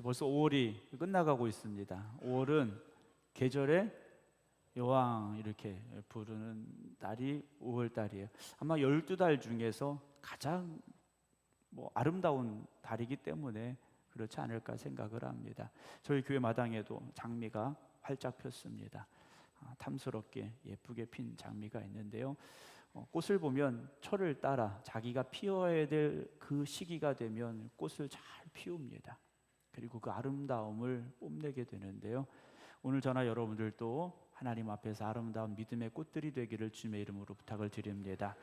벌써 5월이 끝나가고 있습니다. 5월은 계절의 여왕 이렇게 부르는 달이 5월 달이에요. 아마 12달 중에서 가장 아름다운 달이기 때문에 그렇지 않을까 생각을 합니다. 저희 교회 마당에도 장미가 활짝 폈습니다. 탐스럽게 예쁘게 핀 장미가 있는데요. 꽃을 보면 철을 따라 자기가 피워야 될 그 시기가 되면 꽃을 잘 피웁니다. 그리고 그 아름다움을 뽐내게 되는데요. 오늘 저나 여러분들도 하나님 앞에서 아름다운 믿음의 꽃들이 되기를 주님의 이름으로 부탁을 드립니다.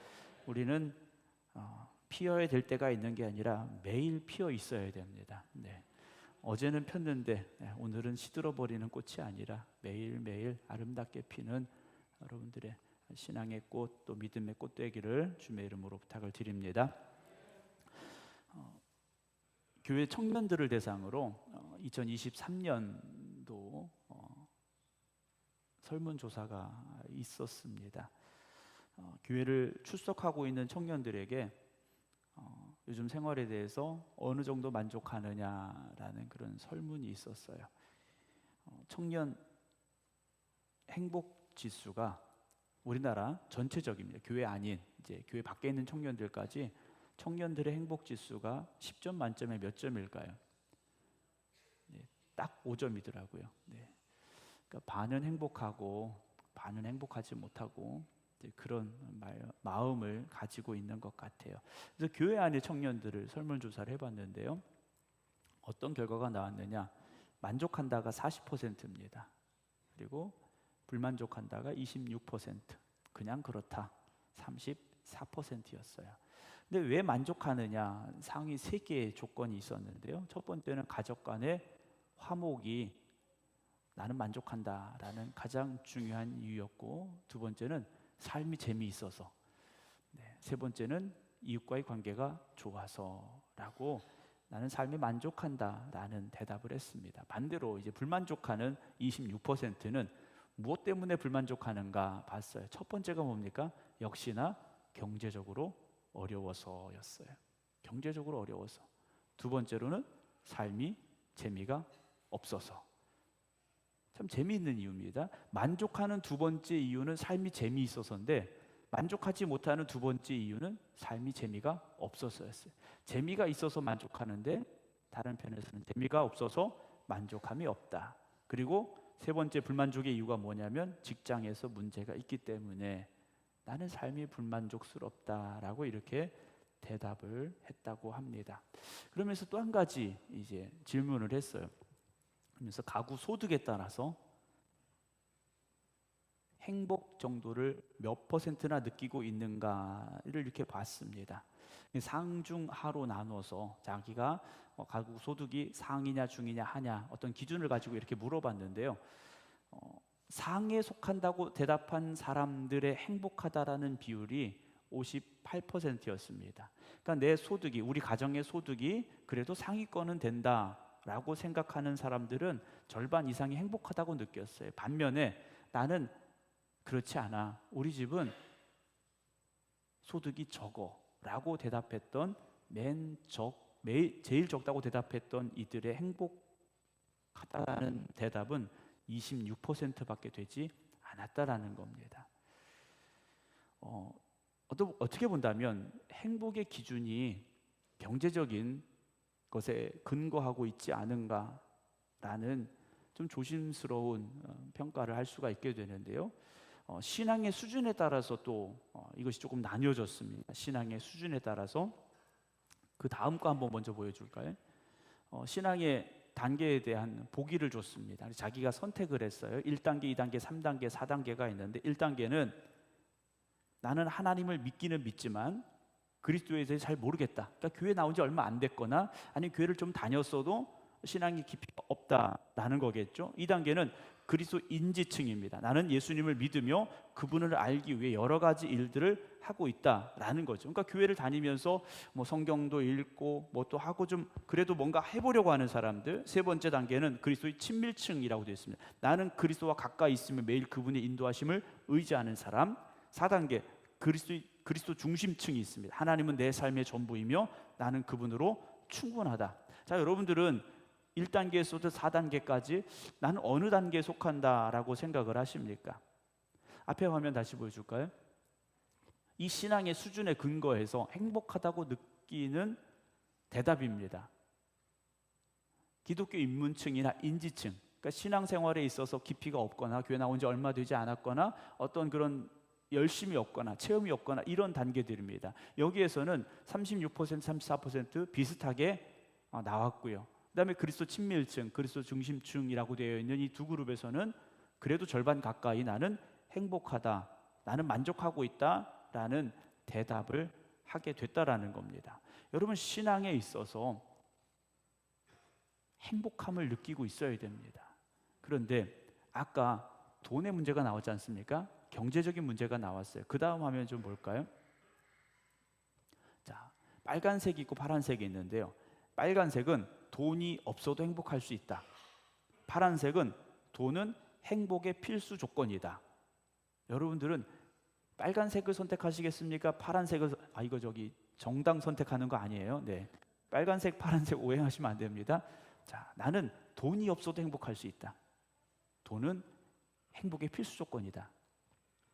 우리는 피어야 될 때가 있는 게 아니라 매일 피어 있어야 됩니다. 네. 어제는 폈는데 오늘은 시들어버리는 꽃이 아니라 매일매일 아름답게 피는 여러분들의 신앙의 꽃, 또 믿음의 꽃 되기를 주님의 이름으로 부탁을 드립니다. 교회 청년들을 대상으로 2023년도 설문조사가 있었습니다. 교회를 출석하고 있는 청년들에게 요즘 생활에 대해서 어느 정도 만족하느냐라는 그런 설문이 있었어요. 청년 행복 지수가 우리나라 전체적입니다. 교회 아닌 이제 교회 밖에 있는 청년들까지 청년들의 행복 지수가 10점 만점에 몇 점일까요? 네, 딱 5점이더라고요. 네. 그러니까 반은 행복하고 반은 행복하지 못하고 그런 마음을 가지고 있는 것 같아요. 그래서 교회 안의 청년들을 설문조사를 해봤는데요. 어떤 결과가 나왔느냐? 만족한다가 40%입니다. 그리고 불만족한다가 26%, 그냥 그렇다 34%였어요. 근데 왜 만족하느냐? 상위 3개의 조건이 있었는데요. 첫 번째는 가족 간의 화목이 나는 만족한다라는 가장 중요한 이유였고, 두 번째는 삶이 재미있어서, 세 번째는 이웃과의 관계가 좋아서라고 나는 삶에 만족한다라는 대답을 했습니다. 반대로 이제 불만족하는 26%는 무엇 때문에 불만족하는가 봤어요. 첫 번째가 뭡니까? 역시나 경제적으로 어려워서였어요. 경제적으로 어려워서. 두 번째로는 삶이 재미가 없어서. 참 재미있는 이유입니다. 만족하는 두 번째 이유는 삶이 재미있어서인데 만족하지 못하는 두 번째 이유는 삶이 재미가 없어서였어요. 재미가 있어서 만족하는데 다른 편에서는 재미가 없어서 만족함이 없다. 그리고 세 번째 불만족의 이유가 뭐냐면 직장에서 문제가 있기 때문에 나는 삶이 불만족스럽다라고 이렇게 대답을 했다고 합니다. 그러면서 또 한 가지 이제 질문을 했어요. 그러면서 가구 소득에 따라서 행복 정도를 몇 퍼센트나 느끼고 있는가를 이렇게 봤습니다. 상중하로 나눠서 자기가 가구 소득이 상이냐 중이냐 하냐 어떤 기준을 가지고 이렇게 물어봤는데요. 상에 속한다고 대답한 사람들의 행복하다라는 비율이 58%였습니다. 그러니까 내 소득이, 우리 가정의 소득이 그래도 상위권은 된다라고 생각하는 사람들은 절반 이상이 행복하다고 느꼈어요. 반면에 나는 그렇지 않아, 우리 집은 소득이 적어라고 대답했던 제일 적다고 대답했던 이들의 행복하다는 대답은 26%밖에 되지 않았다라는 겁니다. 어떻게 본다면 행복의 기준이 경제적인 것에 근거하고 있지 않은가라는 좀 조심스러운 평가를 할 수가 있게 되는데요. 신앙의 수준에 따라서 또 이것이 조금 나뉘어졌습니다. 신앙의 수준에 따라서 그 다음 거 한번 먼저 보여줄까요? 신앙의 단계에 대한 보기를 줬습니다. 자기가 선택을 했어요. 1단계, 2단계, 3단계, 4단계가 있는데 1단계는 나는 하나님을 믿기는 믿지만 그리스도에 대해서 잘 모르겠다. 그러니까 교회 나온 지 얼마 안 됐거나 아니면 교회를 좀 다녔어도 신앙이 깊이가 없다라는 거겠죠. 2단계는 그리스도 인지층입니다. 나는 예수님을 믿으며 그분을 알기 위해 여러 가지 일들을 하고 있다라는 거죠. 그러니까 교회를 다니면서 성경도 읽고 또 하고 좀 그래도 뭔가 해보려고 하는 사람들. 세 번째 단계는 그리스도의 친밀층이라고 되어 있습니다. 나는 그리스도와 가까이 있으며 매일 그분의 인도하심을 의지하는 사람. 4단계 그리스도 중심층이 있습니다. 하나님은 내 삶의 전부이며 나는 그분으로 충분하다. 자, 여러분들은 1단계에서부터 4단계까지 나는 어느 단계에 속한다라고 생각을 하십니까? 앞에 화면 다시 보여줄까요? 이 신앙의 수준에 근거해서 행복하다고 느끼는 대답입니다. 기독교 입문층이나 인지층, 그러니까 신앙생활에 있어서 깊이가 없거나 교회 나온 지 얼마 되지 않았거나 어떤 그런 열심이 없거나 체험이 없거나 이런 단계들입니다. 여기에서는 36%, 34% 비슷하게 나왔고요. 그다음에 그리스도 친밀층, 그리스도 중심층이라고 되어 있는 이 두 그룹에서는 그래도 절반 가까이 나는 행복하다, 나는 만족하고 있다라는 대답을 하게 됐다라는 겁니다. 여러분, 신앙에 있어서 행복함을 느끼고 있어야 됩니다. 그런데 아까 돈의 문제가 나왔지 않습니까? 경제적인 문제가 나왔어요. 그 다음 화면 좀 볼까요? 자, 빨간색이 있고 파란색이 있는데요. 빨간색은 돈이 없어도 행복할 수 있다. 파란색은 돈은 행복의 필수 조건이다. 여러분들은 빨간색을 선택하시겠습니까? 파란색을 이거 저기 정당 선택하는 거 아니에요? 네. 빨간색, 파란색 오해하시면 안 됩니다. 자, 나는 돈이 없어도 행복할 수 있다. 돈은 행복의 필수 조건이다.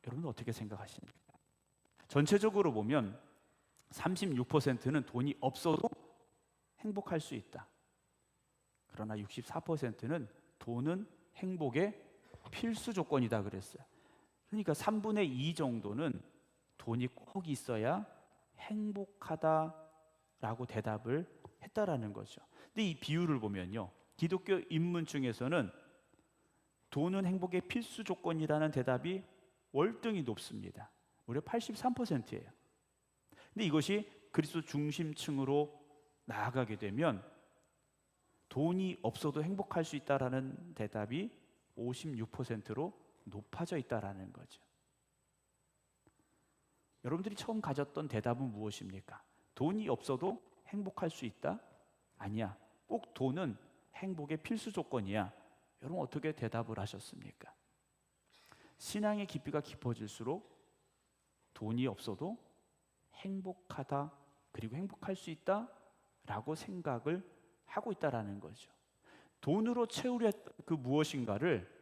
여러분 어떻게 생각하십니까? 전체적으로 보면 36%는 돈이 없어도 행복할 수 있다. 그러나 64%는 돈은 행복의 필수 조건이다 그랬어요. 그러니까 3분의 2 정도는 돈이 꼭 있어야 행복하다라고 대답을 했다라는 거죠. 근데 이 비율을 보면요, 기독교 입문층에서는 돈은 행복의 필수 조건이라는 대답이 월등히 높습니다. 무려 83%예요. 근데 이것이 그리스도 중심층으로 나아가게 되면 돈이 없어도 행복할 수 있다라는 대답이 56%로 높아져 있다라는 거죠. 여러분들이 처음 가졌던 대답은 무엇입니까? 돈이 없어도 행복할 수 있다? 아니야. 꼭 돈은 행복의 필수 조건이야. 여러분 어떻게 대답을 하셨습니까? 신앙의 깊이가 깊어질수록 돈이 없어도 행복하다, 그리고 행복할 수 있다 라고 생각을 하고 있다라는 거죠. 돈으로 채우려 그 무엇인가를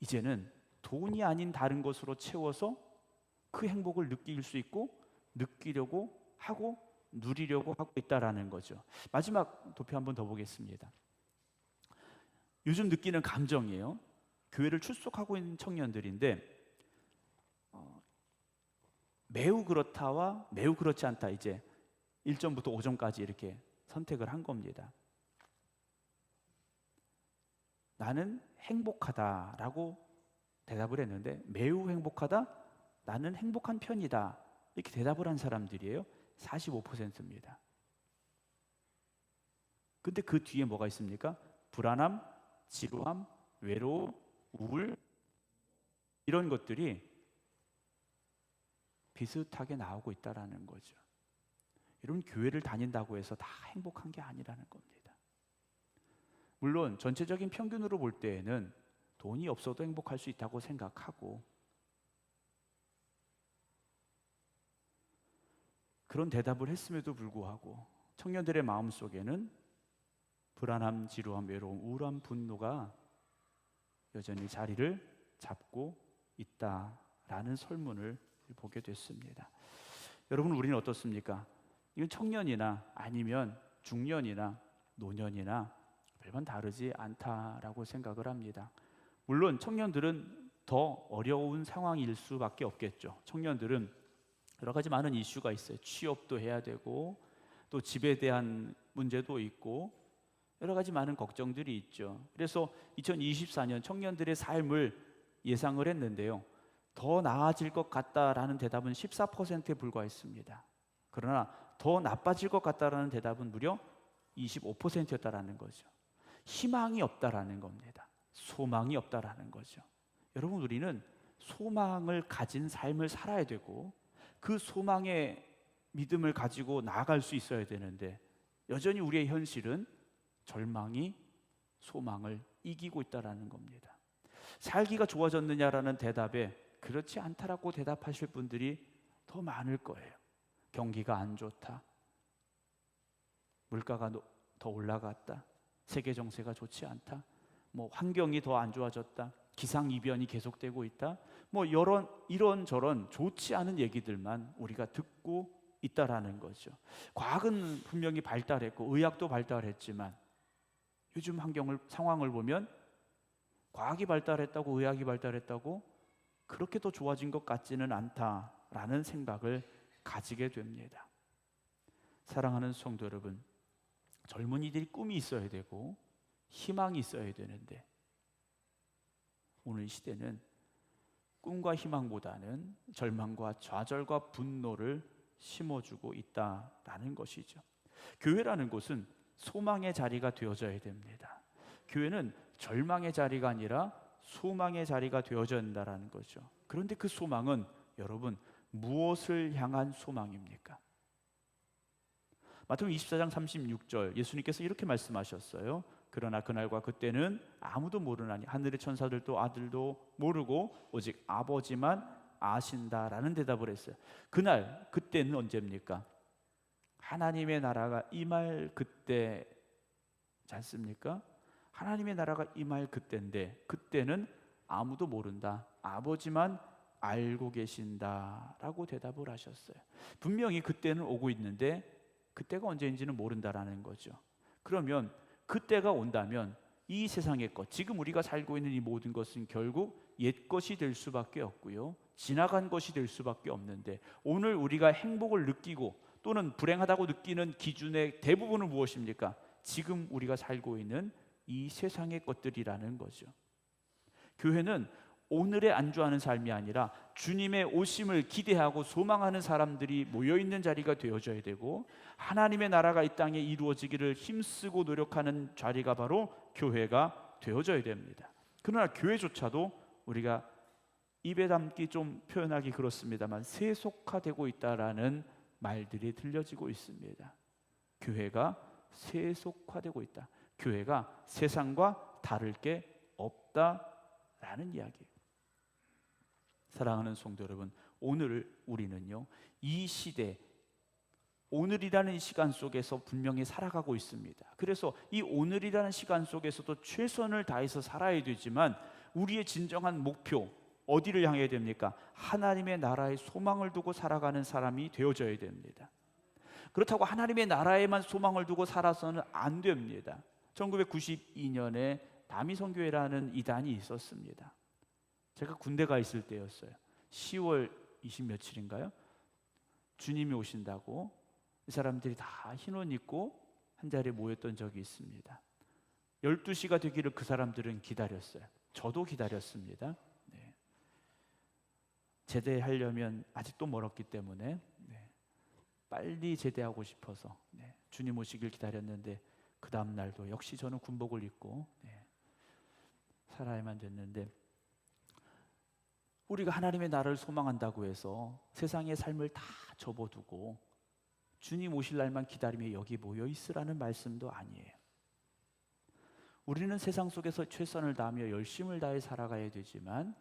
이제는 돈이 아닌 다른 것으로 채워서 그 행복을 느낄 수 있고 느끼려고 하고 누리려고 하고 있다라는 거죠. 마지막 도표 한번 더 보겠습니다. 요즘 느끼는 감정이에요. 교회를 출석하고 있는 청년들인데 매우 그렇다와 매우 그렇지 않다, 이제 1점부터 5점까지 이렇게 선택을 한 겁니다. 나는 행복하다라고 대답을 했는데 매우 행복하다, 나는 행복한 편이다 이렇게 대답을 한 사람들이에요. 45%입니다. 근데 그 뒤에 뭐가 있습니까? 불안함, 지루함, 외로움, 우울 이런 것들이 비슷하게 나오고 있다라는 거죠. 여러분, 교회를 다닌다고 해서 다 행복한 게 아니라는 겁니다. 물론 전체적인 평균으로 볼 때에는 돈이 없어도 행복할 수 있다고 생각하고 그런 대답을 했음에도 불구하고 청년들의 마음속에는 불안함, 지루함, 외로움, 우울함, 분노가 여전히 자리를 잡고 있다라는 설문을 보게 됐습니다. 여러분, 우리는 어떻습니까? 이건 청년이나 아니면 중년이나 노년이나 별반 다르지 않다라고 생각을 합니다. 물론 청년들은 더 어려운 상황일 수밖에 없겠죠. 청년들은 여러 가지 많은 이슈가 있어요. 취업도 해야 되고 또 집에 대한 문제도 있고 여러 가지 많은 걱정들이 있죠. 그래서 2024년 청년들의 삶을 예상을 했는데요, 더 나아질 것 같다라는 대답은 14%에 불과했습니다. 그러나 더 나빠질 것 같다라는 대답은 무려 25%였다라는 거죠. 희망이 없다라는 겁니다. 소망이 없다라는 거죠. 여러분, 우리는 소망을 가진 삶을 살아야 되고 그 소망의 믿음을 가지고 나아갈 수 있어야 되는데 여전히 우리의 현실은 절망이 소망을 이기고 있다라는 겁니다. 살기가 좋아졌느냐라는 대답에 그렇지 않다라고 대답하실 분들이 더 많을 거예요. 경기가 안 좋다, 물가가 더 올라갔다, 세계 정세가 좋지 않다. 뭐 환경이 더 안 좋아졌다. 기상 이변이 계속되고 있다. 뭐 이런 저런 좋지 않은 얘기들만 우리가 듣고 있다라는 거죠. 과학은 분명히 발달했고 의학도 발달했지만 요즘 상황을 보면 과학이 발달했다고 의학이 발달했다고 그렇게 더 좋아진 것 같지는 않다라는 생각을 가지게 됩니다. 사랑하는 성도 여러분, 젊은이들이 꿈이 있어야 되고 희망이 있어야 되는데 오늘 시대는 꿈과 희망보다는 절망과 좌절과 분노를 심어주고 있다라는 것이죠. 교회라는 곳은 소망의 자리가 되어져야 됩니다. 교회는 절망의 자리가 아니라 소망의 자리가 되어져야 한다는 거죠. 그런데 그 소망은 여러분 무엇을 향한 소망입니까? 마태복음 24장 36절 예수님께서 이렇게 말씀하셨어요. 그러나 그날과 그때는 아무도 모르나니 하늘의 천사들도 아들도 모르고 오직 아버지만 아신다라는 대답을 했어요. 그날 그때는 언제입니까? 하나님의 나라가 임할 그때지 않습니까? 하나님의 나라가 임할 그때인데 그때는 아무도 모른다. 아버지만 알고 계신다라고 대답을 하셨어요. 분명히 그때는 오고 있는데 그때가 언제인지는 모른다라는 거죠. 그러면 그때가 온다면 이 세상의 것, 지금 우리가 살고 있는 이 모든 것은 결국 옛것이 될 수밖에 없고요. 지나간 것이 될 수밖에 없는데 오늘 우리가 행복을 느끼고 또는 불행하다고 느끼는 기준의 대부분은 무엇입니까? 지금 우리가 살고 있는 이 세상의 것들이라는 거죠. 교회는 오늘에 안주하는 삶이 아니라 주님의 오심을 기대하고 소망하는 사람들이 모여있는 자리가 되어져야 되고 하나님의 나라가 이 땅에 이루어지기를 힘쓰고 노력하는 자리가 바로 교회가 되어져야 됩니다. 그러나 교회조차도 우리가 입에 담기 좀 표현하기 그렇습니다만 세속화되고 있다라는 말들이 들려지고 있습니다. 교회가 세속화되고 있다. 교회가 세상과 다를 게 없다라는 이야기예요. 사랑하는 성도 여러분, 오늘 우리는요 이 시대 오늘이라는 시간 속에서 분명히 살아가고 있습니다. 그래서 이 오늘이라는 시간 속에서도 최선을 다해서 살아야 되지만 우리의 진정한 목표 어디를 향해야 됩니까? 하나님의 나라의 소망을 두고 살아가는 사람이 되어져야 됩니다. 그렇다고 하나님의 나라에만 소망을 두고 살아서는 안 됩니다. 1992년에 다미선교회라는 이단이 있었습니다. 제가 군대 가 있을 때였어요. 10월 20 며칠인가요? 주님이 오신다고 이 사람들이 다 흰 옷 입고 한 자리에 모였던 적이 있습니다. 12시가 되기를 그 사람들은 기다렸어요. 저도 기다렸습니다. 네. 제대하려면 아직도 멀었기 때문에 빨리 제대하고 싶어서 주님 오시길 기다렸는데 그 다음 날도 역시 저는 군복을 입고 살아야만 됐는데 우리가 하나님의 나라를 소망한다고 해서 세상의 삶을 다 접어두고 주님 오실 날만 기다리며 여기 모여 있으라는 말씀도 아니에요. 우리는 세상 속에서 최선을 다하며 열심을 다해 살아가야 되지만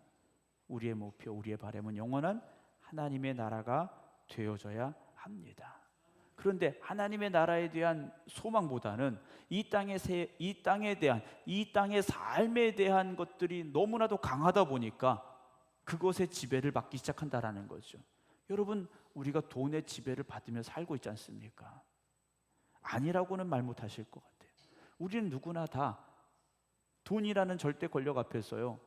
우리의 목표, 우리의 바람은 영원한 하나님의 나라가 되어져야 합니다. 그런데 하나님의 나라에 대한 소망보다는 이 땅의 삶에 대한 것들이 너무나도 강하다 보니까 그것의 지배를 받기 시작한다라는 거죠. 여러분, 우리가 돈의 지배를 받으며 살고 있지 않습니까? 아니라고는 말 못하실 것 같아요. 우리는 누구나 다 돈이라는 절대 권력 앞에서요,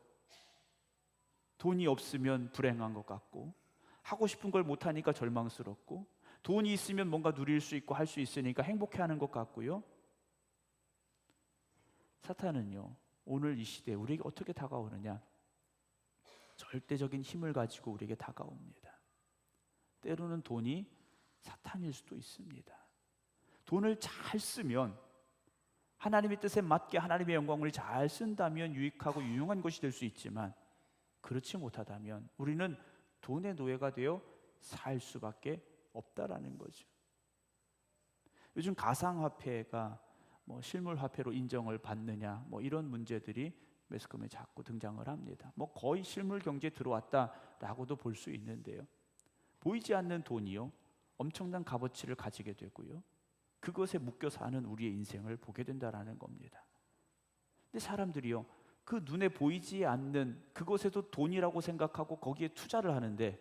돈이 없으면 불행한 것 같고 하고 싶은 걸 못하니까 절망스럽고 돈이 있으면 뭔가 누릴 수 있고 할 수 있으니까 행복해하는 것 같고요. 사탄은요 오늘 이 시대에 우리에게 어떻게 다가오느냐, 절대적인 힘을 가지고 우리에게 다가옵니다. 때로는 돈이 사탄일 수도 있습니다. 돈을 잘 쓰면 하나님의 뜻에 맞게 하나님의 영광을 잘 쓴다면 유익하고 유용한 것이 될 수 있지만 그렇지 못하다면 우리는 돈의 노예가 되어 살 수밖에 없다라는 거죠. 요즘 가상화폐가 실물화폐로 인정을 받느냐 이런 문제들이 매스컴에 자꾸 등장을 합니다. 거의 실물 경제에 들어왔다라고도 볼 수 있는데요. 보이지 않는 돈이요 엄청난 값어치를 가지게 되고요. 그것에 묶여 사는 우리의 인생을 보게 된다라는 겁니다. 근데 사람들이요, 그 눈에 보이지 않는 그것에도 돈이라고 생각하고 거기에 투자를 하는데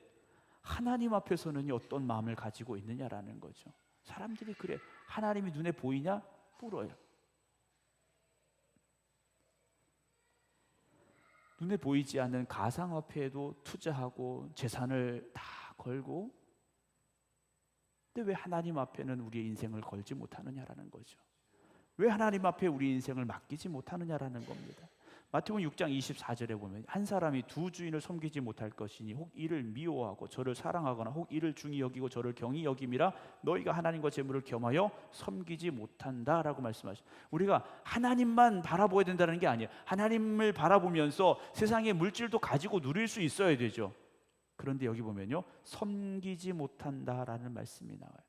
하나님 앞에서는 어떤 마음을 가지고 있느냐라는 거죠. 사람들이 그래, 하나님이 눈에 보이냐? 물어요. 눈에 보이지 않는 가상화폐에도 투자하고 재산을 다 걸고, 근데 왜 하나님 앞에는 우리의 인생을 걸지 못하느냐라는 거죠. 왜 하나님 앞에 우리 인생을 맡기지 못하느냐라는 겁니다. 마태복음 6장 24절에 보면 한 사람이 두 주인을 섬기지 못할 것이니 혹 이를 미워하고 저를 사랑하거나 혹 이를 중히 여기고 저를 경히 여김이라 너희가 하나님과 재물을 겸하여 섬기지 못한다라고 말씀하시죠. 우리가 하나님만 바라보아야 된다는 게 아니에요. 하나님을 바라보면서 세상의 물질도 가지고 누릴 수 있어야 되죠. 그런데 여기 보면요, 섬기지 못한다라는 말씀이 나와요.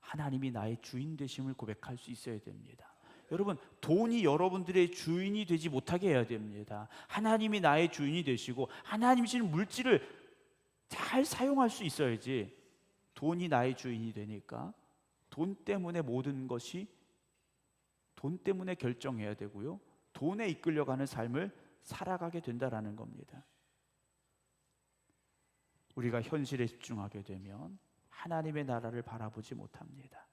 하나님이 나의 주인 되심을 고백할 수 있어야 됩니다. 여러분, 돈이 여러분들의 주인이 되지 못하게 해야 됩니다. 하나님이 나의 주인이 되시고 하나님이 주신 물질을 잘 사용할 수 있어야지. 돈이 나의 주인이 되니까 돈 때문에 모든 것이 돈 때문에 결정해야 되고요, 돈에 이끌려가는 삶을 살아가게 된다라는 겁니다. 우리가 현실에 집중하게 되면 하나님의 나라를 바라보지 못합니다.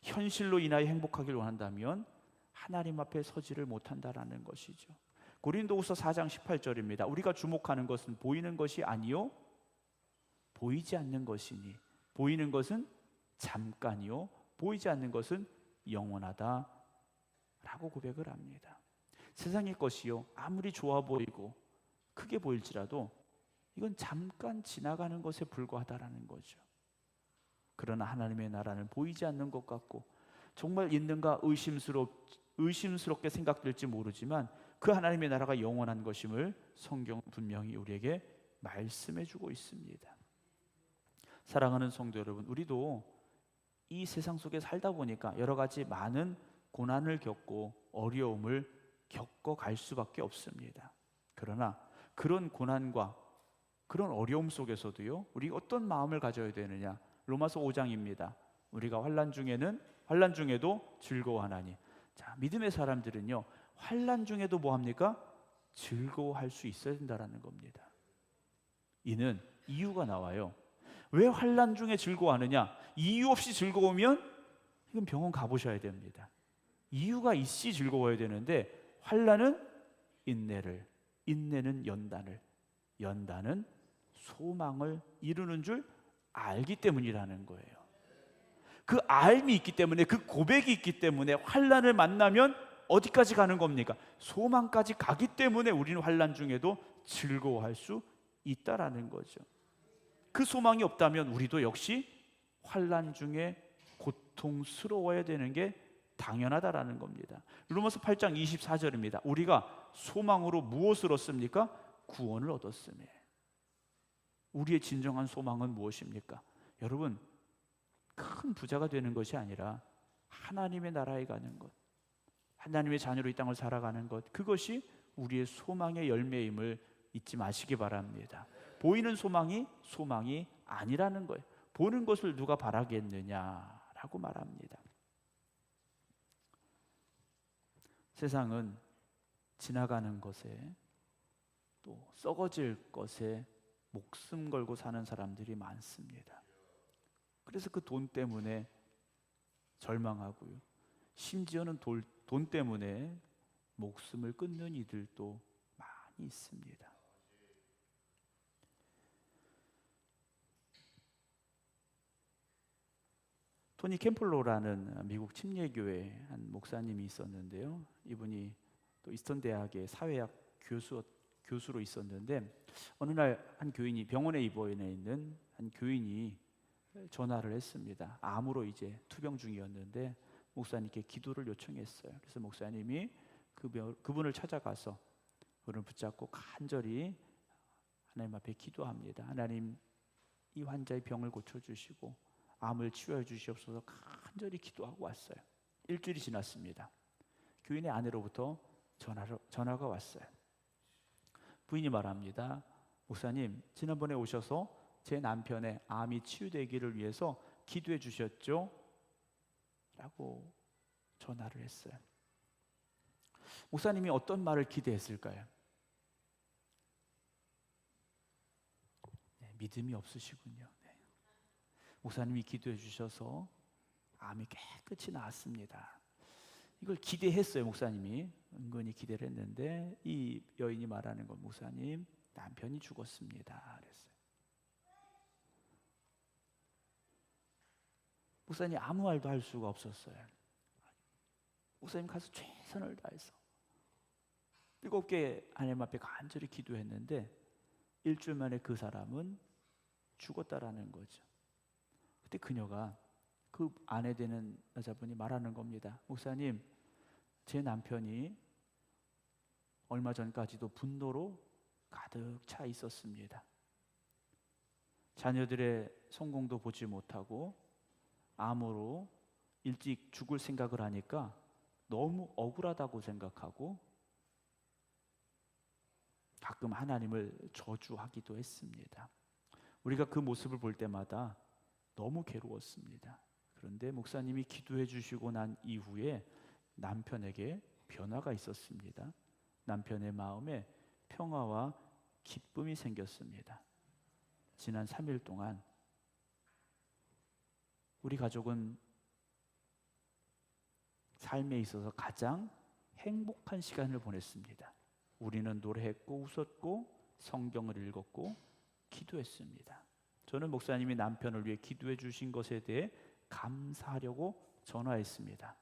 현실로 인하여 행복하길 원한다면 하나님 앞에 서지를 못한다라는 것이죠. 고린도후서 4장 18절입니다. 우리가 주목하는 것은 보이는 것이 아니요 보이지 않는 것이니 보이는 것은 잠깐이요 보이지 않는 것은 영원하다 라고 고백을 합니다. 세상의 것이요 아무리 좋아 보이고 크게 보일지라도 이건 잠깐 지나가는 것에 불과하다라는 거죠. 그러나 하나님의 나라는 보이지 않는 것 같고 정말 있는가 의심스럽게 생각될지 모르지만 그 하나님의 나라가 영원한 것임을 성경은 분명히 우리에게 말씀해 주고 있습니다. 사랑하는 성도 여러분, 우리도 이 세상 속에 살다 보니까 여러 가지 많은 고난을 겪고 어려움을 겪어갈 수밖에 없습니다. 그러나 그런 고난과 그런 어려움 속에서도요, 우리가 어떤 마음을 가져야 되느냐? 로마서 5장입니다. 우리가 환난 중에도 즐거워하나니. 자, 믿음의 사람들은요, 환난 중에도 뭐 합니까? 즐거워할 수 있어야 된다라는 겁니다. 이는 이유가 나와요. 왜 환난 중에 즐거워하느냐? 이유 없이 즐거우면 이건 병원 가보셔야 됩니다. 이유가 있이 즐거워야 되는데 환난은 인내를, 인내는 연단을, 연단은 소망을 이루는 줄 알기 때문이라는 거예요. 그 알미 있기 때문에, 그 고백이 있기 때문에 환난을 만나면 어디까지 가는 겁니까? 소망까지 가기 때문에 우리는 환난 중에도 즐거워할 수 있다라는 거죠. 그 소망이 없다면 우리도 역시 환난 중에 고통스러워야 되는 게 당연하다라는 겁니다. 로마서 8장 24절입니다. 우리가 소망으로 무엇을 얻습니까? 구원을 얻었으며. 우리의 진정한 소망은 무엇입니까? 여러분, 큰 부자가 되는 것이 아니라 하나님의 나라에 가는 것, 하나님의 자녀로 이 땅을 살아가는 것, 그것이 우리의 소망의 열매임을 잊지 마시기 바랍니다. 보이는 소망이 아니라는 거예요. 보는 것을 누가 바라겠느냐라고 말합니다. 세상은 지나가는 것에 또 썩어질 것에 목숨 걸고 사는 사람들이 많습니다. 그래서 그 돈 때문에 절망하고요, 심지어는 돈 때문에 목숨을 끊는 이들도 많이 있습니다. 토니 캠플로라는 미국 침례교회 한 목사님이 있었는데요, 이분이 또 이스턴 대학의 사회학 교수로 있었는데 어느 날 한 교인이 병원에 입원해 있는 한 교인이 전화를 했습니다. 암으로 이제 투병 중이었는데 목사님께 기도를 요청했어요. 그래서 목사님이 그분을 찾아가서 그를 붙잡고 간절히 하나님 앞에 기도합니다. 하나님, 이 환자의 병을 고쳐주시고 암을 치유해 주시옵소서 간절히 기도하고 왔어요. 일주일이 지났습니다. 교인의 아내로부터 전화가 왔어요. 부인이 말합니다. 목사님, 지난번에 오셔서 제 남편의 암이 치유되기를 위해서 기도해 주셨죠? 라고 전화를 했어요. 목사님이 어떤 말을 기대했을까요? 네, 믿음이 없으시군요. 네. 목사님이 기도해 주셔서 암이 깨끗이 나았습니다. 이걸 기대했어요. 목사님이 은근히 기대를 했는데 이 여인이 말하는 건, 목사님, 남편이 죽었습니다 그랬어요. 목사님 아무 말도 할 수가 없었어요. 목사님 가서 최선을 다해서 7개 하나님 앞에 간절히 기도했는데 일주일 만에 그 사람은 죽었다라는 거죠. 그때 그녀가, 그 아내 되는 여자분이 말하는 겁니다. 목사님, 제 남편이 얼마 전까지도 분노로 가득 차 있었습니다. 자녀들의 성공도 보지 못하고 암으로 일찍 죽을 생각을 하니까 너무 억울하다고 생각하고 가끔 하나님을 저주하기도 했습니다. 우리가 그 모습을 볼 때마다 너무 괴로웠습니다. 그런데 목사님이 기도해 주시고 난 이후에 남편에게 변화가 있었습니다. 남편의 마음에 평화와 기쁨이 생겼습니다. 지난 3일 동안 우리 가족은 삶에 있어서 가장 행복한 시간을 보냈습니다. 우리는 노래했고 웃었고 성경을 읽었고 기도했습니다. 저는 목사님이 남편을 위해 기도해 주신 것에 대해 감사하려고 전화했습니다.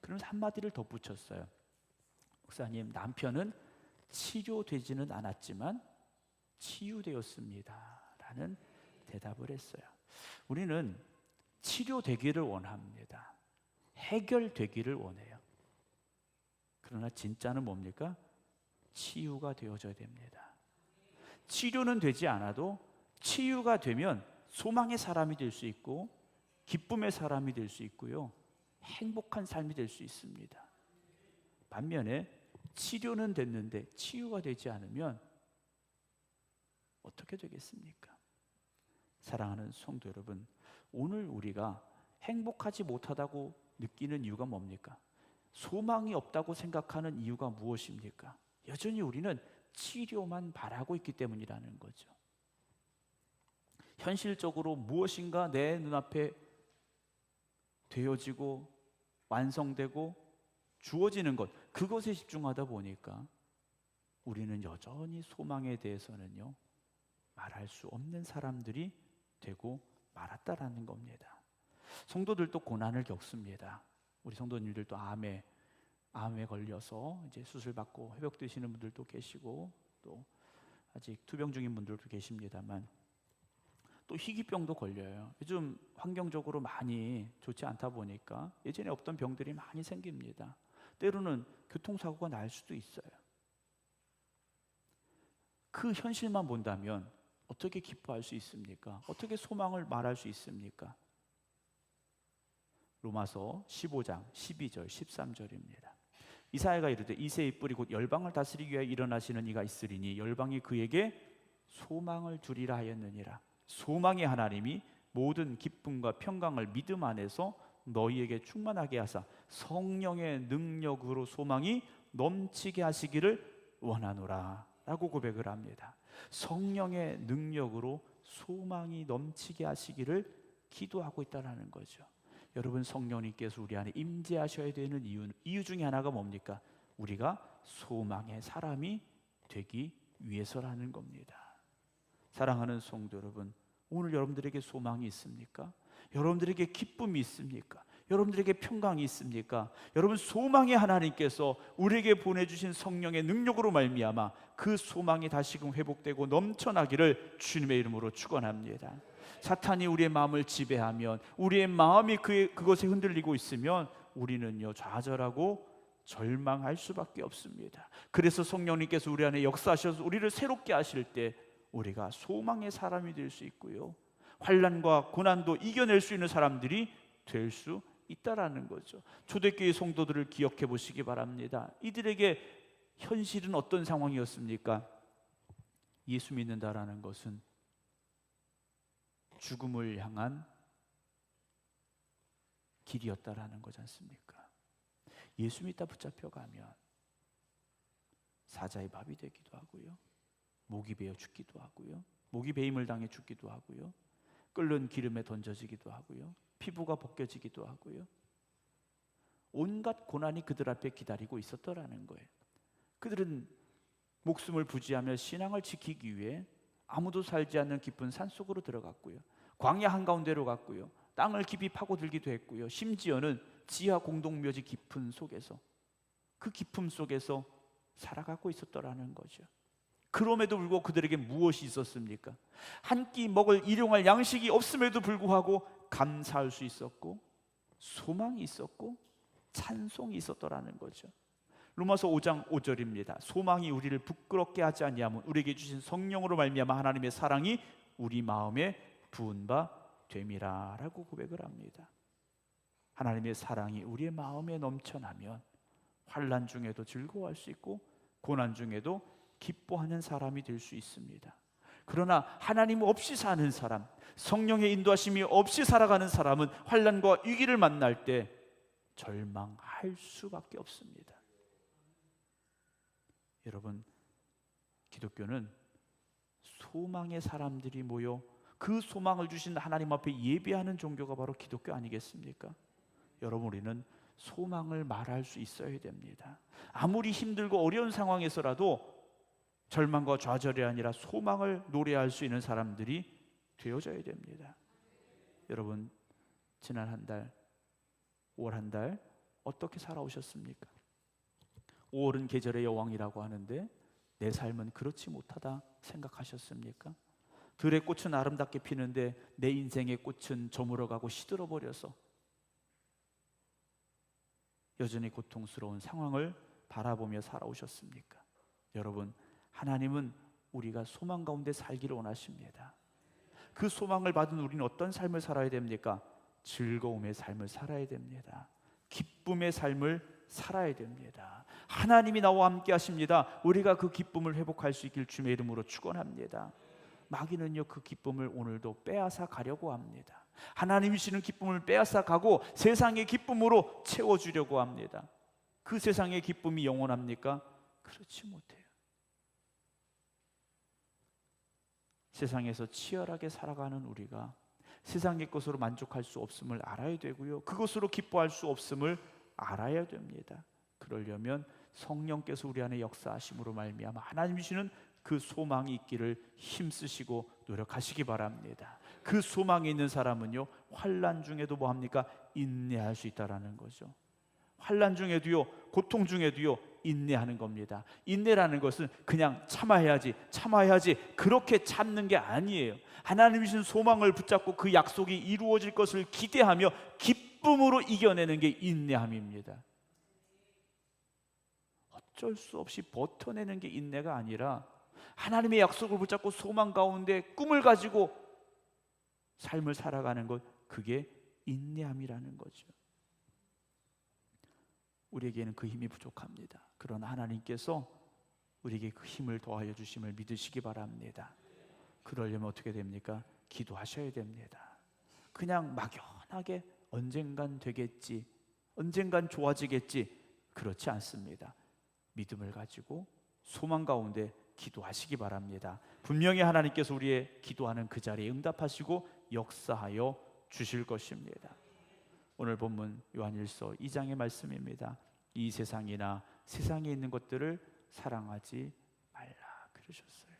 그러면서 한마디를 덧붙였어요. 목사님, 남편은 치료되지는 않았지만 치유되었습니다 라는 대답을 했어요. 우리는 치료되기를 원합니다. 해결되기를 원해요. 그러나 진짜는 뭡니까? 치유가 되어져야 됩니다. 치료는 되지 않아도 치유가 되면 소망의 사람이 될 수 있고 기쁨의 사람이 될 수 있고요, 행복한 삶이 될 수 있습니다. 반면에 치료는 됐는데 치유가 되지 않으면 어떻게 되겠습니까? 사랑하는 성도 여러분, 오늘 우리가 행복하지 못하다고 느끼는 이유가 뭡니까? 소망이 없다고 생각하는 이유가 무엇입니까? 여전히 우리는 치료만 바라고 있기 때문이라는 거죠. 현실적으로 무엇인가 내 눈앞에 되어지고 완성되고 주어지는 것, 그것에 집중하다 보니까 우리는 여전히 소망에 대해서는요 말할 수 없는 사람들이 되고 말았다라는 겁니다. 성도들도 고난을 겪습니다. 우리 성도님들도 암에 걸려서 이제 수술 받고 회복되시는 분들도 계시고 또 아직 투병 중인 분들도 계십니다만 또 희귀병도 걸려요. 요즘 환경적으로 많이 좋지 않다 보니까 예전에 없던 병들이 많이 생깁니다. 때로는 교통사고가 날 수도 있어요. 그 현실만 본다면 어떻게 기뻐할 수 있습니까? 어떻게 소망을 말할 수 있습니까? 로마서 15장 12절 13절입니다. 이사야가 이르되 이새의 뿌리 곧 열방을 다스리기 위하여 일어나시는 이가 있으리니 열방이 그에게 소망을 두리라 하였느니라. 소망의 하나님이 모든 기쁨과 평강을 믿음 안에서 너희에게 충만하게 하사 성령의 능력으로 소망이 넘치게 하시기를 원하노라 라고 고백을 합니다. 성령의 능력으로 소망이 넘치게 하시기를 기도하고 있다는 거죠. 여러분, 성령님께서 우리 안에 임재하셔야 되는 이유 중에 하나가 뭡니까? 우리가 소망의 사람이 되기 위해서라는 겁니다. 사랑하는 성도 여러분, 오늘 여러분들에게 소망이 있습니까? 여러분들에게 기쁨이 있습니까? 여러분들에게 평강이 있습니까? 여러분, 소망의 하나님께서 우리에게 보내주신 성령의 능력으로 말미암아 그 소망이 다시금 회복되고 넘쳐나기를 주님의 이름으로 축원합니다. 사탄이 우리의 마음을 지배하면, 우리의 마음이 그것에 흔들리고 있으면 우리는요 좌절하고 절망할 수밖에 없습니다. 그래서 성령님께서 우리 안에 역사하셔서 우리를 새롭게 하실 때 우리가 소망의 사람이 될 수 있고요, 환난과 고난도 이겨낼 수 있는 사람들이 될 수 있다라는 거죠. 초대교회 성도들을 기억해 보시기 바랍니다. 이들에게 현실은 어떤 상황이었습니까? 예수 믿는다라는 것은 죽음을 향한 길이었다라는 거지 않습니까? 예수 믿다 붙잡혀가면 사자의 밥이 되기도 하고요, 목이 베어 죽기도 하고요, 목이 베임을 당해 죽기도 하고요, 끓는 기름에 던져지기도 하고요, 피부가 벗겨지기도 하고요. 온갖 고난이 그들 앞에 기다리고 있었더라는 거예요. 그들은 목숨을 부지하며 신앙을 지키기 위해 아무도 살지 않는 깊은 산속으로 들어갔고요, 광야 한가운데로 갔고요, 땅을 깊이 파고들기도 했고요, 심지어는 지하 공동묘지 깊은 속에서, 그 깊음 속에서 살아가고 있었더라는 거죠. 그럼에도 불구하고 그들에게 무엇이 있었습니까? 한 끼 먹을 일용할 양식이 없음에도 불구하고 감사할 수 있었고, 소망이 있었고, 찬송이 있었더라는 거죠. 로마서 5장 5절입니다. 소망이 우리를 부끄럽게 하지 아니하면 우리에게 주신 성령으로 말미암아 하나님의 사랑이 우리 마음에 부은 바 됨이라라고 고백을 합니다. 하나님의 사랑이 우리의 마음에 넘쳐나면 환난 중에도 즐거워할 수 있고 고난 중에도 기뻐하는 사람이 될 수 있습니다. 그러나 하나님 없이 사는 사람, 성령의 인도하심이 없이 살아가는 사람은 환난과 위기를 만날 때 절망할 수밖에 없습니다. 여러분, 기독교는 소망의 사람들이 모여 그 소망을 주신 하나님 앞에 예배하는 종교가 바로 기독교 아니겠습니까? 여러분, 우리는 소망을 말할 수 있어야 됩니다. 아무리 힘들고 어려운 상황에서라도 절망과 좌절이 아니라 소망을 노래할 수 있는 사람들이 되어져야 됩니다. 여러분, 지난 한 달, 5월 한 달 어떻게 살아오셨습니까? 5월은 계절의 여왕이라고 하는데 내 삶은 그렇지 못하다 생각하셨습니까? 들의 꽃은 아름답게 피는데 내 인생의 꽃은 저물어가고 시들어버려서 여전히 고통스러운 상황을 바라보며 살아오셨습니까? 여러분, 하나님은 우리가 소망 가운데 살기를 원하십니다. 그 소망을 받은 우리는 어떤 삶을 살아야 됩니까? 즐거움의 삶을 살아야 됩니다. 기쁨의 삶을 살아야 됩니다. 하나님이 나와 함께 하십니다. 우리가 그 기쁨을 회복할 수 있길 주의 이름으로 축원합니다. 마귀는요, 그 기쁨을 오늘도 빼앗아 가려고 합니다. 하나님이 주시는 기쁨을 빼앗아 가고 세상의 기쁨으로 채워주려고 합니다. 그 세상의 기쁨이 영원합니까? 그렇지 못해요. 세상에서 치열하게 살아가는 우리가 세상의 것으로 만족할 수 없음을 알아야 되고요, 그것으로 기뻐할 수 없음을 알아야 됩니다. 그러려면 성령께서 우리 안에 역사하심으로 말미암아 하나님 주시는 그 소망이 있기를 힘쓰시고 노력하시기 바랍니다. 그 소망이 있는 사람은요, 환난 중에도 뭐합니까? 인내할 수 있다라는 거죠. 환난 중에도요, 고통 중에도요, 인내하는 겁니다. 인내라는 것은 그냥 참아야지 그렇게 참는 게 아니에요. 하나님이 주신 소망을 붙잡고 그 약속이 이루어질 것을 기대하며 기쁨으로 이겨내는 게 인내함입니다. 어쩔 수 없이 버텨내는 게 인내가 아니라 하나님의 약속을 붙잡고 소망 가운데 꿈을 가지고 삶을 살아가는 것, 그게 인내함이라는 거죠. 우리에게는 그 힘이 부족합니다. 그러나 하나님께서 우리에게 그 힘을 더하여 주심을 믿으시기 바랍니다. 그러려면 어떻게 됩니까? 기도하셔야 됩니다. 그냥 막연하게 언젠간 되겠지, 언젠간 좋아지겠지, 그렇지 않습니다. 믿음을 가지고 소망 가운데 기도하시기 바랍니다. 분명히 하나님께서 우리의 기도하는 그 자리에 응답하시고 역사하여 주실 것입니다. 오늘 본문 요한일서 2장의 말씀입니다. 이 세상이나 세상에 있는 것들을 사랑하지 말라 그러셨어요.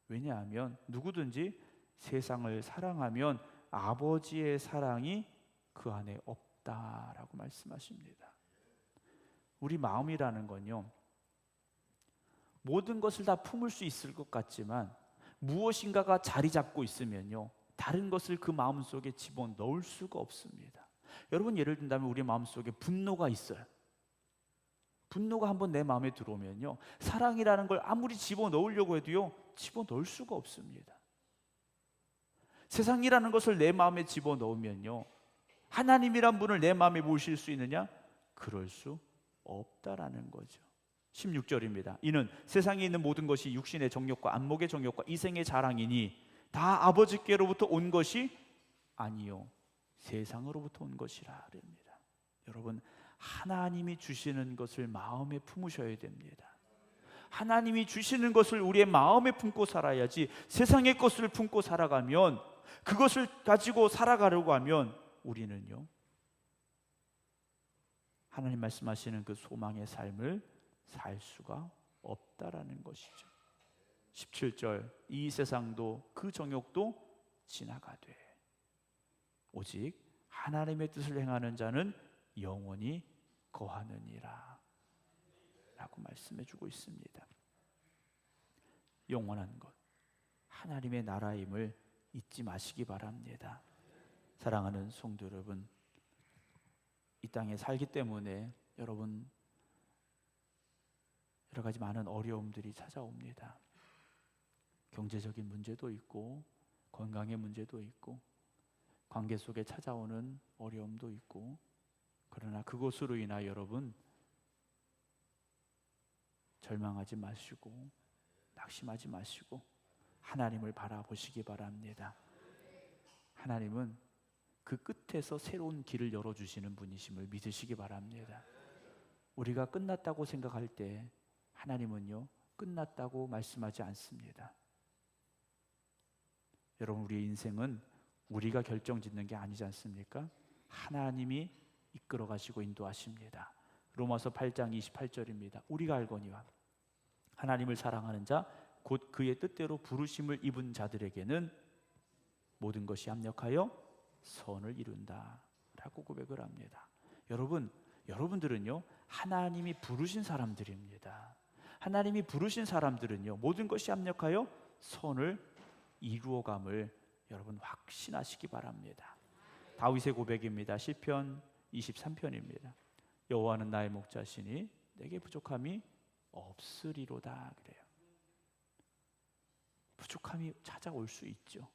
왜냐하면 누구든지 세상을 사랑하면 아버지의 사랑이 그 안에 없다라고 말씀하십니다. 우리 마음이라는 건요, 모든 것을 다 품을 수 있을 것 같지만 무엇인가가 자리 잡고 있으면요, 다른 것을 그 마음속에 집어넣을 수가 없습니다. 여러분, 예를 든다면 우리 마음속에 분노가 있어요. 분노가 한번 내 마음에 들어오면요, 사랑이라는 걸 아무리 집어넣으려고 해도요, 집어넣을 수가 없습니다. 세상이라는 것을 내 마음에 집어넣으면요, 하나님이란 분을 내 마음에 모실 수 있느냐? 그럴 수 없다라는 거죠. 16절입니다. 이는 세상에 있는 모든 것이 육신의 정욕과 안목의 정욕과 이생의 자랑이니 다 아버지께로부터 온 것이 아니요 세상으로부터 온 것이라 그럽니다. 여러분, 하나님이 주시는 것을 마음에 품으셔야 됩니다. 하나님이 주시는 것을 우리의 마음에 품고 살아야지, 세상의 것을 품고 살아가면, 그것을 가지고 살아가려고 하면 우리는요, 하나님 말씀하시는 그 소망의 삶을 살 수가 없다라는 것이죠. 17절, 이 세상도 그 정욕도 지나가되 오직 하나님의 뜻을 행하는 자는 영원히 거하느니라 라고 말씀해 주고 있습니다. 영원한 것, 하나님의 나라임을 잊지 마시기 바랍니다. 사랑하는 성도 여러분, 이 땅에 살기 때문에 여러분 여러 가지 많은 어려움들이 찾아옵니다. 경제적인 문제도 있고, 건강의 문제도 있고, 관계 속에 찾아오는 어려움도 있고, 그러나 그것으로 인하여 여러분 절망하지 마시고 낙심하지 마시고 하나님을 바라보시기 바랍니다. 하나님은 그 끝에서 새로운 길을 열어주시는 분이심을 믿으시기 바랍니다. 우리가 끝났다고 생각할 때 하나님은요, 끝났다고 말씀하지 않습니다. 여러분, 우리의 인생은 우리가 결정짓는 게 아니지 않습니까? 하나님이 이끌어 가시고 인도하십니다. 로마서 8장 28절입니다. 우리가 알거니와 하나님을 사랑하는 자 곧 그의 뜻대로 부르심을 입은 자들에게는 모든 것이 합력하여 선을 이룬다 라고 고백을 합니다. 여러분들은요, 하나님이 부르신 사람들입니다. 하나님이 부르신 사람들은요, 모든 것이 합력하여 선을 이루어감을 여러분 확신하시기 바랍니다. 다윗의 고백입니다. 시편 23편입니다. 여호와는 나의 목자시니 내게 부족함이 없으리로다 그래요. 부족함이 찾아올 수 있죠.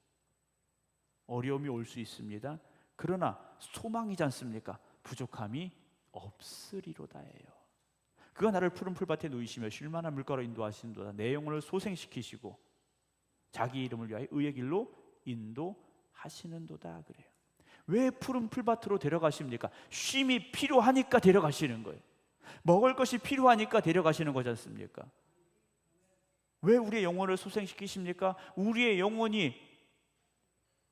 어려움이 올 수 있습니다. 그러나 소망이지 않습니까? 부족함이 없으리로다예요. 그가 나를 푸른 풀밭에 누이시며 쉴만한 물가로 인도하시는도다. 내 영혼을 소생시키시고 자기 이름을 위하여 의의 길로 인도하시는도다 그래요. 왜 푸른 풀밭으로 데려가십니까? 쉼이 필요하니까 데려가시는 거예요. 먹을 것이 필요하니까 데려가시는 거지 않습니까? 왜 우리의 영혼을 소생시키십니까? 우리의 영혼이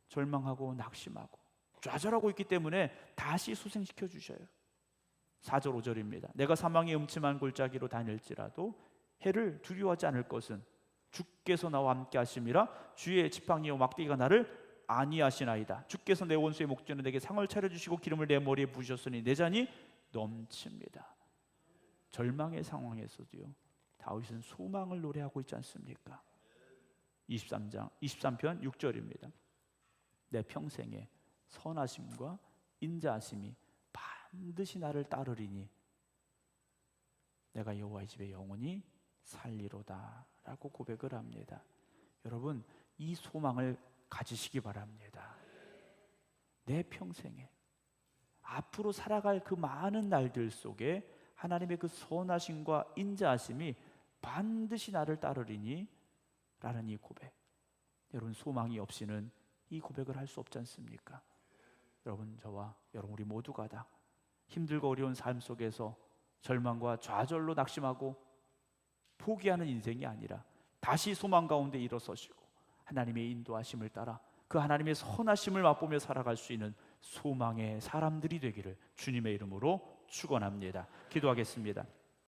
절망하고 낙심하고 좌절하고 있기 때문에 다시 소생시켜 주셔요. 4절 5절입니다. 내가 사망의 음침한 골짜기로 다닐지라도 해를 두려워하지 않을 것은 주께서 나와 함께 하심이라. 주의 지팡이와 막대기가 나를 안위하시나이다. 주께서 내 원수의 목전에 내게 상을 차려주시고 기름을 내 머리에 부으셨으니 내 잔이 넘칩니다. 절망의 상황에서도요, 다윗은 소망을 노래하고 있지 않습니까? 23편 6절입니다. 내 평생에 선하심과 인자하심이 반드시 나를 따르리니 내가 여호와의 집에 영원히 살리로다 라고 고백을 합니다. 여러분, 이 소망을 가지시기 바랍니다. 내 평생에 앞으로 살아갈 그 많은 날들 속에 하나님의 그 선하심과 인자하심이 반드시 나를 따르리니 라는 이 고백, 여러분 소망이 없이는 이 고백을 할 수 없지 않습니까? 여러분, 저와 여러분 우리 모두가 다 힘들고 어려운 삶 속에서 절망과 좌절로 낙심하고 포기하는 인생이 아니라 다시 소망 가운데 일어서시고 하나님의 인도하심을 따라 그 하나님의 선하심을 맛보며 살아갈 수 있는 소망의 사람들이 되기를 주님의 이름으로 축원합니다. 기도하겠습니다.